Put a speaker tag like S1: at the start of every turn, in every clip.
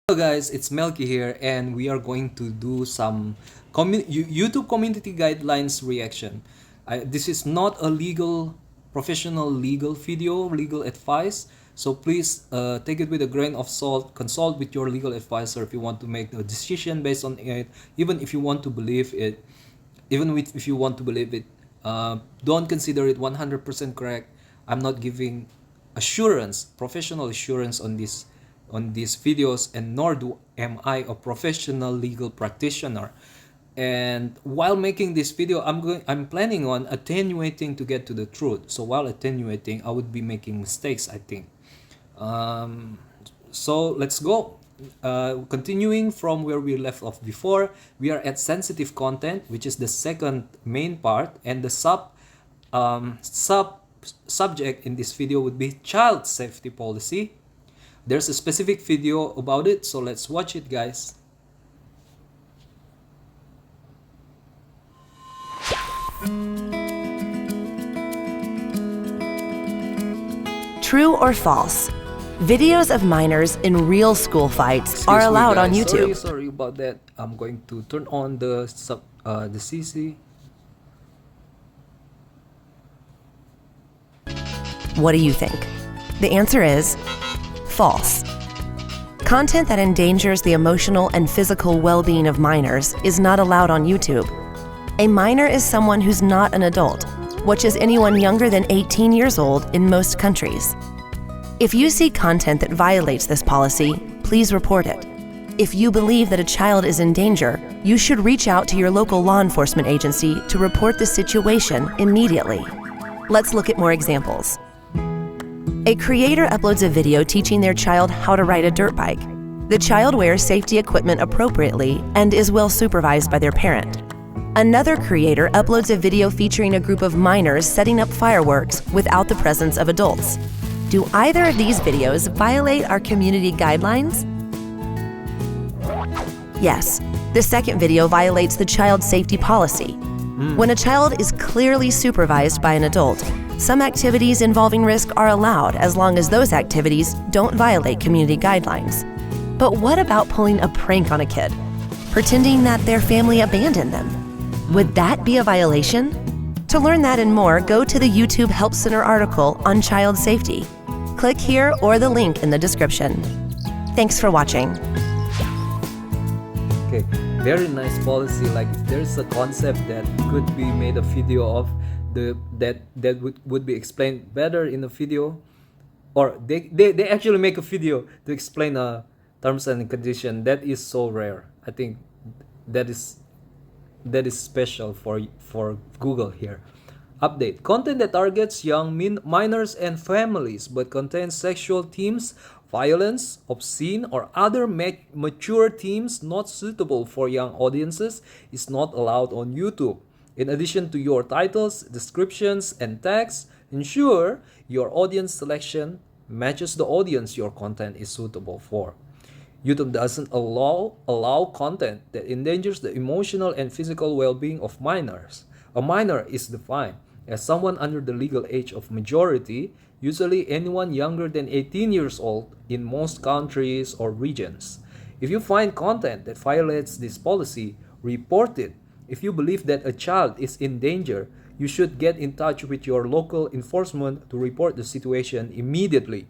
S1: Hello guys, it's Melky here and we are going to do some YouTube community guidelines reaction. This is not a professional legal video, legal advice. So please take it with a grain of salt. Consult with your legal advisor if you want to make a decision based on it, even if you want to believe it. If you want to believe it, don't consider it 100% correct. I'm not giving professional assurance on these videos, and nor do am I a professional legal practitioner. And while making this video, I'm planning on attenuating to get to the truth. So while attenuating, I would be making mistakes, I think. Um, so let's go. Continuing from where we left off before, we are at sensitive content, which is the second main part, and the subject in this video would be child safety policy. There's a specific video about it, so let's watch it, guys.
S2: True or false? Videos of minors in real school fights are allowed on YouTube.
S1: Sorry about that. I'm going to turn on the CC.
S2: What do you think? The answer is false. Content that endangers the emotional and physical well-being of minors is not allowed on YouTube. A minor is someone who's not an adult, which is anyone younger than 18 years old in most countries. If you see content that violates this policy, please report it. If you believe that a child is in danger, you should reach out to your local law enforcement agency to report the situation immediately. Let's look at more examples. A creator uploads a video teaching their child how to ride a dirt bike. The child wears safety equipment appropriately and is well supervised by their parent. Another creator uploads a video featuring a group of minors setting up fireworks without the presence of adults. Do either of these videos violate our community guidelines? Yes, the second video violates the child safety policy. When a child is clearly supervised by an adult, some activities involving risk are allowed as long as those activities don't violate community guidelines. But what about pulling a prank on a kid? Pretending that their family abandoned them? Would that be a violation? To learn that and more, go to the YouTube Help Center article on child safety. Click here or the link in the description. Thanks for watching.
S1: Okay, very nice policy. Like if there's a concept that could be made a video of, that would be explained better in a video, or they actually make a video to explain terms and condition. That is so rare. I think that is special for Google here. Update: content that targets young minors and families but contains sexual themes, violence, obscene, or other mature themes not suitable for young audiences is not allowed on YouTube. In addition to your titles, descriptions, and tags, ensure your audience selection matches the audience your content is suitable for. YouTube doesn't allow content that endangers the emotional and physical well-being of minors. A minor is defined as someone under the legal age of majority, usually anyone younger than 18 years old in most countries or regions. If you find content that violates this policy, report it. If you believe that a child is in danger, you should get in touch with your local enforcement to report the situation immediately.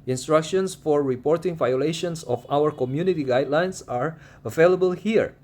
S1: Instructions for reporting violations of our community guidelines are available here.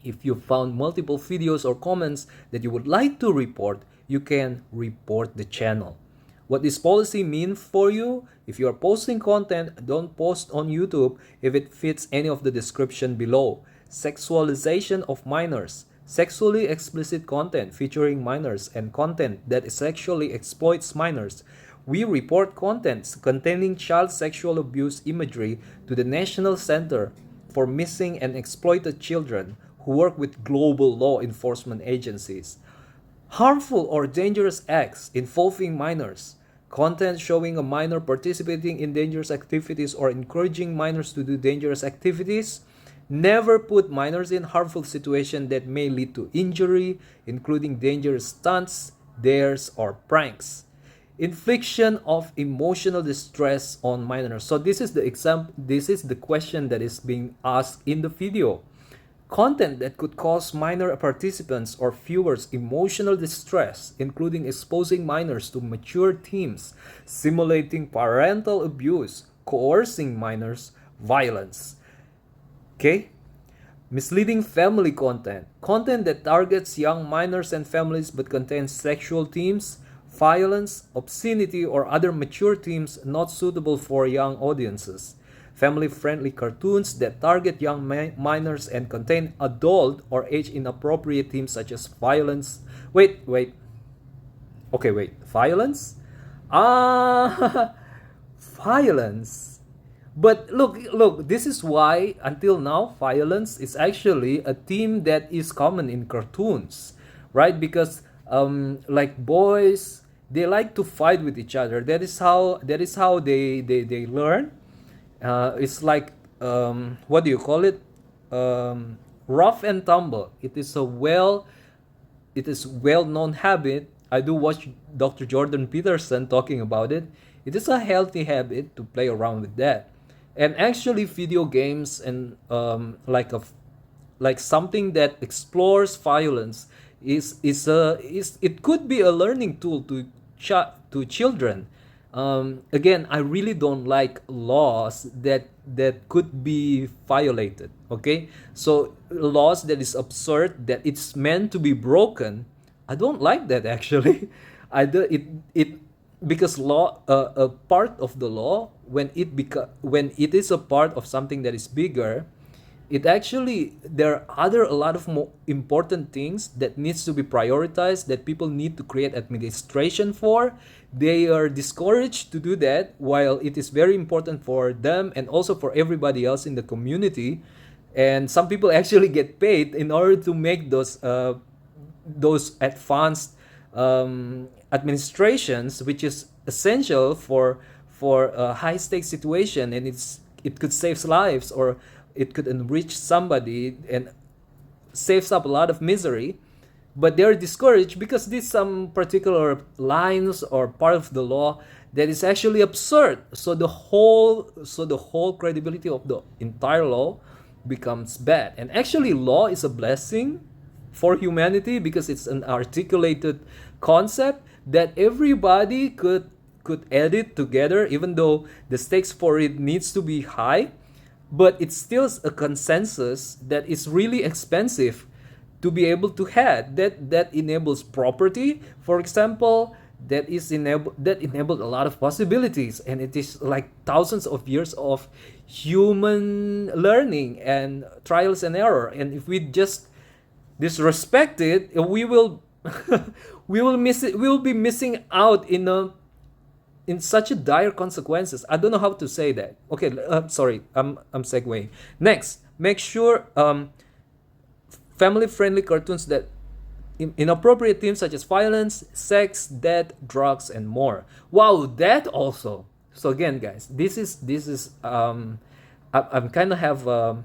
S1: If you found multiple videos or comments that you would like to report, you can report the channel. What this policy means for you: if you are posting content, don't post on YouTube if it fits any of the description below. Sexualization of minors. Sexually explicit content featuring minors and content that sexually exploits minors. We report contents containing child sexual abuse imagery to the National Center for Missing and Exploited Children, who work with global law enforcement agencies. Harmful or dangerous acts involving minors. Content showing a minor participating in dangerous activities or encouraging minors to do dangerous activities. Never put minors in harmful situations that may lead to injury, including dangerous stunts, dares, or pranks. infliction of emotional distress on minors. So this is the example, this is the question that is being asked in the video. Content that could cause minor participants or viewers emotional distress, including exposing minors to mature themes, simulating parental abuse, coercing minors, violence. Okay? Misleading family content. Content that targets young minors and families but contains sexual themes, violence, obscenity, or other mature themes not suitable for young audiences. Family-friendly cartoons that target young minors and contain adult or age-inappropriate themes such as violence. Wait. Okay, wait. Violence? Ah, violence. But look, this is why until now violence is actually a theme that is common in cartoons, right? Because like boys, they like to fight with each other. That is how they learn. It's like what do you call it? Rough and tumble. It is well-known habit. I do watch Dr. Jordan Peterson talking about it. It is a healthy habit to play around with that. And actually, video games and like something that explores violence is it could be a learning tool to children. Again, I really don't like laws that could be violated. Okay, so laws that is absurd, that it's meant to be broken, I don't like that actually. I do it because law, a part of the law, when it is a part of something that is bigger, it actually, there are a lot of more important things that needs to be prioritized, that people need to create administration for. They are discouraged to do that, while it is very important for them and also for everybody else in the community. And some people actually get paid in order to make those advanced administrations, which is essential for a high stakes situation, and it could save lives, or it could enrich somebody and saves up a lot of misery. But they're discouraged because these some particular lines or part of the law that is actually absurd. So the whole credibility of the entire law becomes bad. And actually, law is a blessing for humanity because it's an articulated concept that everybody could edit together, even though the stakes for it needs to be high. But it's still a consensus that is really expensive to be able to have. That enables property, for example, that enabled a lot of possibilities, and it is like thousands of years of human learning and trials and error. And if we just disrespect it, we will we will be missing out in such a dire consequences. I don't know how to say that. Okay, sorry, I'm segueing. Next, make sure family-friendly cartoons that inappropriate themes such as violence, sex, death, drugs, and more. Wow, that also. So again, guys, this is I'm kind of have a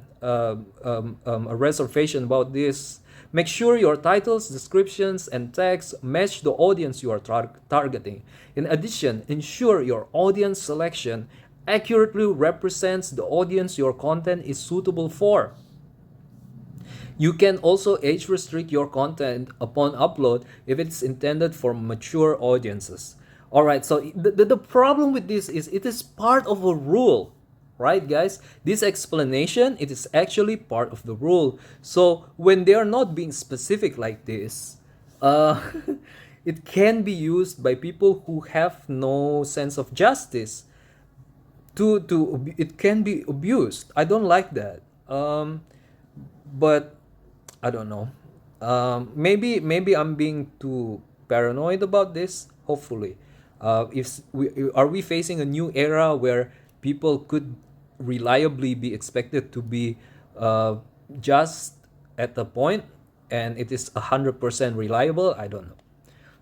S1: reservation about this. Make sure your titles, descriptions, and text match the audience you are targeting. In addition, ensure your audience selection accurately represents the audience your content is suitable for. You can also age restrict your content upon upload if it's intended for mature audiences. Alright, so the problem with this is it is part of a rule. Right, guys? This explanation, it is actually part of the rule. So when they are not being specific like this, it can be used by people who have no sense of justice. It can be abused. I don't like that. But I don't know. Maybe I'm being too paranoid about this. Hopefully, if we facing a new era where people could reliably be expected to be just at the point, and it is 100% reliable. I don't know.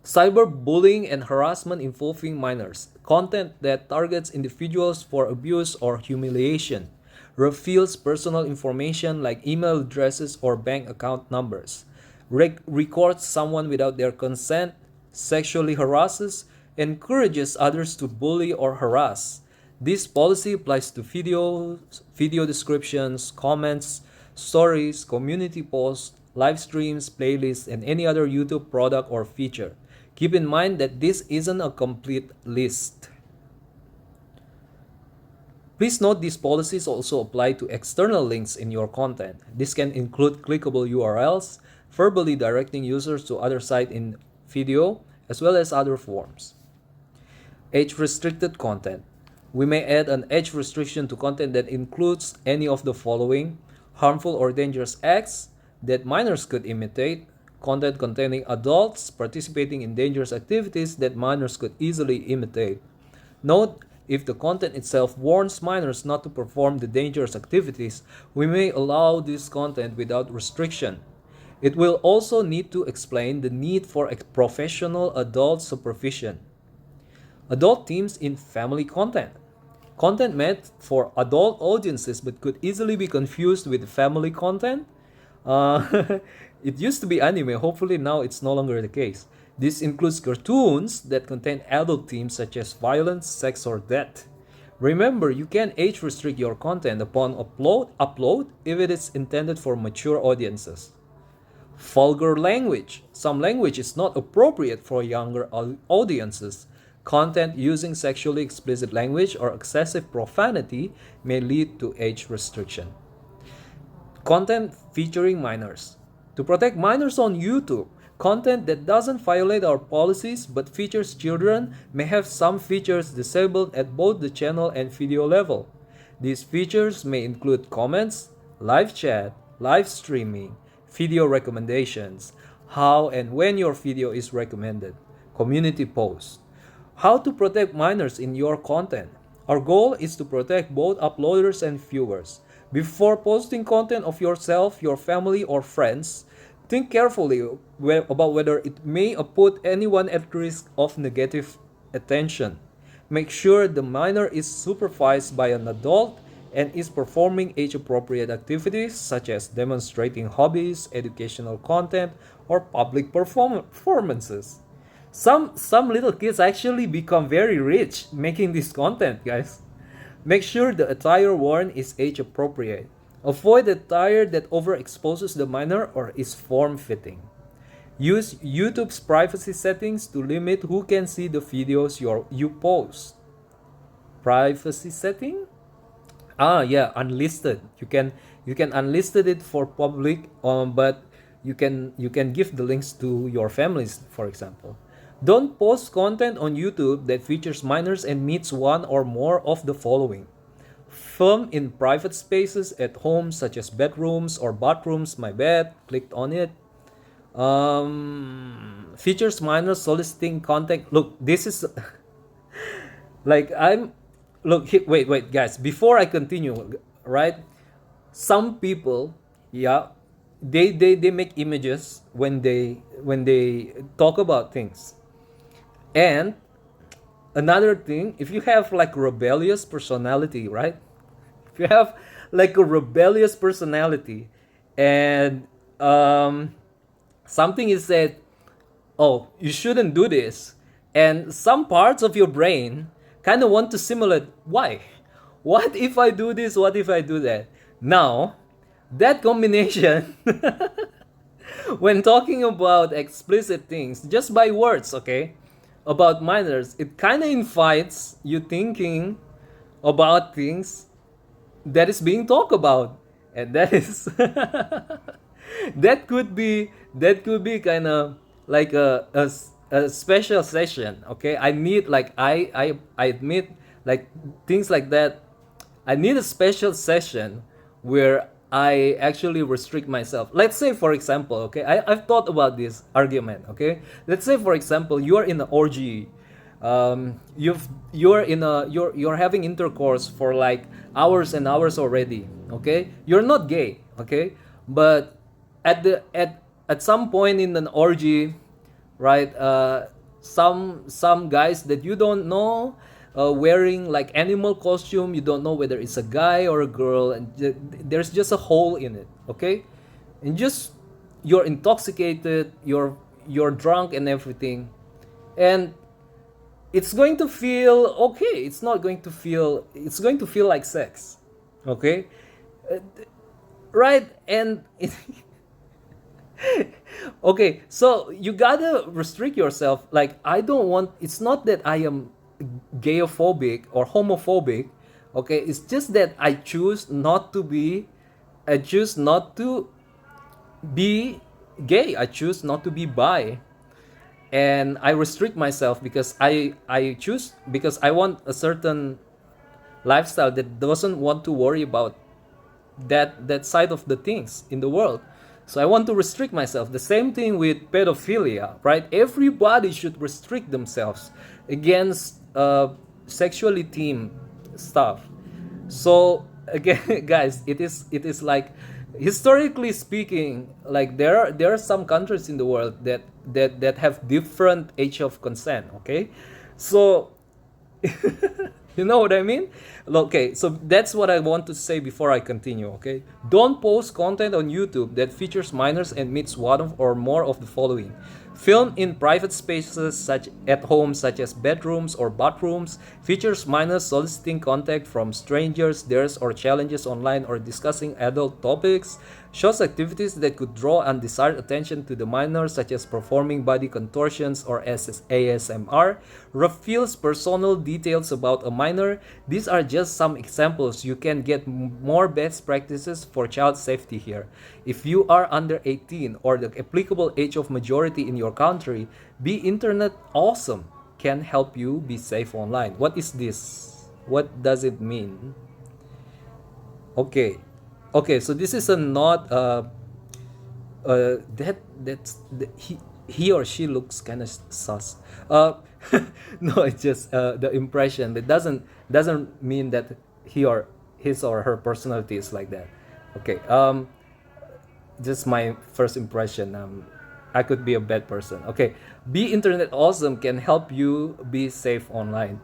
S1: Cyberbullying and harassment involving minors. Content that targets individuals for abuse or humiliation. Reveals personal information like email addresses or bank account numbers. Records someone without their consent. Sexually harasses encourages others to bully or harass. This policy applies to videos, video descriptions, comments, stories, community posts, live streams, playlists, and any other YouTube product or feature. Keep in mind that this isn't a complete list. Please note these policies also apply to external links in your content. This can include clickable URLs, verbally directing users to other sites in video, as well as other forms. Age-restricted content. We may add an age restriction to content that includes any of the following: harmful or dangerous acts that minors could imitate, content containing adults participating in dangerous activities that minors could easily imitate. Note, if the content itself warns minors not to perform the dangerous activities, we may allow this content without restriction. It will also need to explain the need for professional adult supervision. Adult themes in family content. Content meant for adult audiences but could easily be confused with family content. It used to be anime, hopefully now it's no longer the case. This includes cartoons that contain adult themes such as violence, sex, or death. Remember, you can age restrict your content upon upload if it is intended for mature audiences. Vulgar language. Some language is not appropriate for younger audiences. Content using sexually explicit language or excessive profanity may lead to age restriction. Content featuring minors. To protect minors on YouTube, content that doesn't violate our policies but features children may have some features disabled at both the channel and video level. These features may include comments, live chat, live streaming, video recommendations, how and when your video is recommended, community posts. How to protect minors in your content. Our goal is to protect both uploaders and viewers. Before posting content of yourself, your family, or friends, think carefully about whether it may put anyone at risk of negative attention. Make sure the minor is supervised by an adult and is performing age-appropriate activities such as demonstrating hobbies, educational content, or public performances. Some little kids actually become very rich making this content, guys. Make sure the attire worn is age-appropriate. Avoid attire that overexposes the minor or is form-fitting. Use YouTube's privacy settings to limit who can see the videos you post. Privacy setting? Yeah, unlisted. You can unlisted it for public, but you can give the links to your families, for example. Don't post content on YouTube that features minors and meets one or more of the following. Film in private spaces at home such as bedrooms or bathrooms. My bed, clicked on it. Features minors soliciting contact. Look, this is like wait guys, before I continue, right? Some people, yeah, they make images when they talk about things. And another thing, if you have like rebellious personality, right? If you have like a rebellious personality and something is said, oh, you shouldn't do this, and some parts of your brain kind of want to simulate, why? What if I do this? What if I do that? Now, that combination, when talking about explicit things, just by words, okay, about minors, it kind of invites you thinking about things that is being talked about, and that is that could be kind of like a special session. Okay, I need, like, I admit, like, things like that. I need a special session where I actually restrict myself. Let's say, for example, okay, I've thought about this argument, okay? Let's say, for example, you're in an orgy. You're having intercourse for like hours and hours already, okay? You're not gay, okay? But at some point in an orgy, right, some guys that you don't know, wearing like animal costume, you don't know whether it's a guy or a girl, and there's just a hole in it, okay? And just, you're intoxicated, you're drunk and everything, and it's going to feel okay. It's not going to feel, it's going to feel like sex. Okay? Right? And okay, so you gotta restrict yourself. Like, I don't want, it's not that I am gayophobic or homophobic. Okay, it's just that I choose not to be gay. I choose not to be bi. And I restrict myself because I choose, because I want a certain lifestyle that doesn't want to worry about that side of the things in the world. So I want to restrict myself. The same thing with pedophilia, right? Everybody should restrict themselves against sexually themed stuff. So again, guys, it is like, historically speaking, like there are some countries in the world that have different age of consent. Okay, so you know what I mean? Okay, so that's what I want to say before I continue, okay? Don't post content on YouTube that features minors and meets one of or more of the following. Film in private spaces such at home, such as bedrooms or bathrooms, features minors soliciting contact from strangers, dares or challenges online, or discussing adult topics, shows activities that could draw undesired attention to the minor, such as performing body contortions or ASMR, reveals personal details about a minor. These are just some examples. You can get more best practices for child safety here. If you are under 18 or the applicable age of majority in your country, Be Internet Awesome can help you be safe online. What is this? What does it mean? Okay. Okay, so this is a not he or she looks kind of sus. No, it's just the impression. It doesn't mean that he or his or her personality is like that. Okay. Just my first impression. I could be a bad person. Okay. Be Internet Awesome can help you be safe online.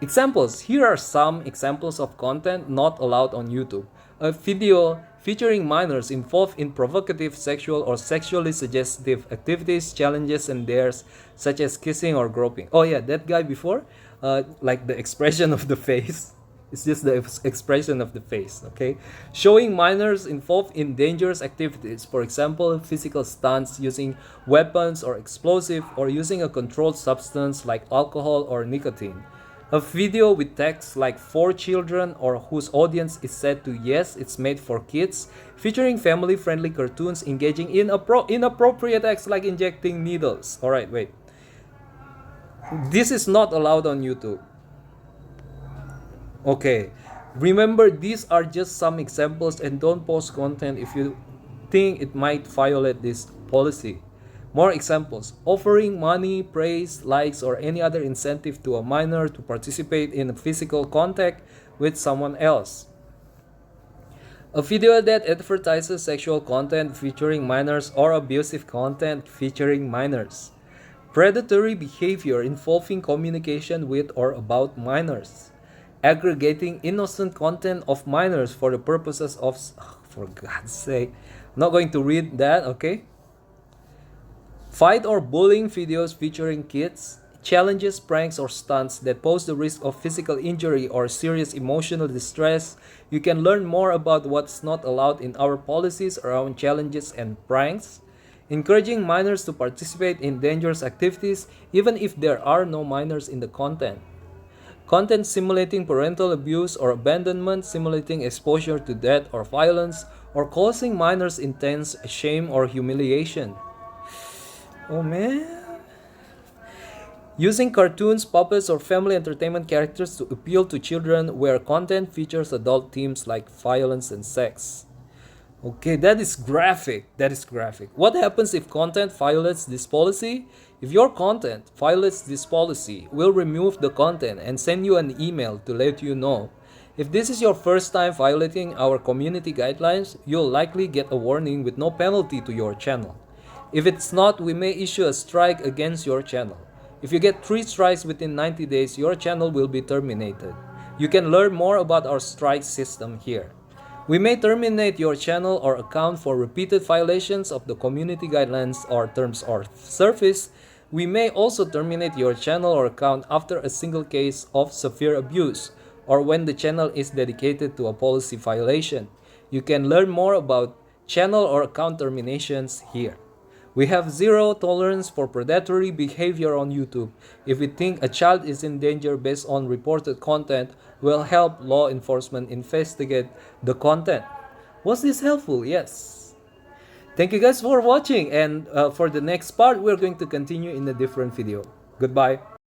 S1: Examples. Here are some examples of content not allowed on YouTube. A video featuring minors involved in provocative sexual or sexually suggestive activities, challenges, and dares, such as kissing or groping. Oh yeah, that guy before, like the expression of the face. It's just the expression of the face, okay? Showing minors involved in dangerous activities, for example, physical stunts using weapons or explosive, or using a controlled substance like alcohol or nicotine. A video with text like for children or whose audience is set to yes, it's made for kids, featuring family-friendly cartoons engaging in inappropriate acts like injecting needles. Alright, wait. This is not allowed on YouTube. Okay, remember these are just some examples and don't post content if you think it might violate this policy. More examples. Offering money, praise, likes, or any other incentive to a minor to participate in physical contact with someone else. A video that advertises sexual content featuring minors or abusive content featuring minors. Predatory behavior involving communication with or about minors. Aggregating innocent content of minors for the purposes of, for God's sake, I'm not going to read that, okay? Fight or bullying videos featuring kids, challenges, pranks, or stunts that pose the risk of physical injury or serious emotional distress. You can learn more about what's not allowed in our policies around challenges and pranks. Encouraging minors to participate in dangerous activities even if there are no minors in the content. Content simulating parental abuse or abandonment, simulating exposure to death or violence, or causing minors intense shame or humiliation. Oh man. Using cartoons, puppets, or family entertainment characters to appeal to children where content features adult themes like violence and sex. Okay, that is graphic. That is graphic. What happens if content violates this policy? If your content violates this policy, we'll remove the content and send you an email to let you know. If this is your first time violating our community guidelines, you'll likely get a warning with no penalty to your channel. If it's not, we may issue a strike against your channel. If you get 3 strikes within 90 days, your channel will be terminated. You can learn more about our strike system here. We may terminate your channel or account for repeated violations of the community guidelines or terms of service We may also terminate your channel or account after a single case of severe abuse or when the channel is dedicated to a policy violation. You can learn more about channel or account terminations here. We have zero tolerance for predatory behavior on YouTube. If we think a child is in danger based on reported content, we'll help law enforcement investigate the content. Was this helpful? Yes. Thank you guys for watching, and for the next part, we're going to continue in a different video. Goodbye.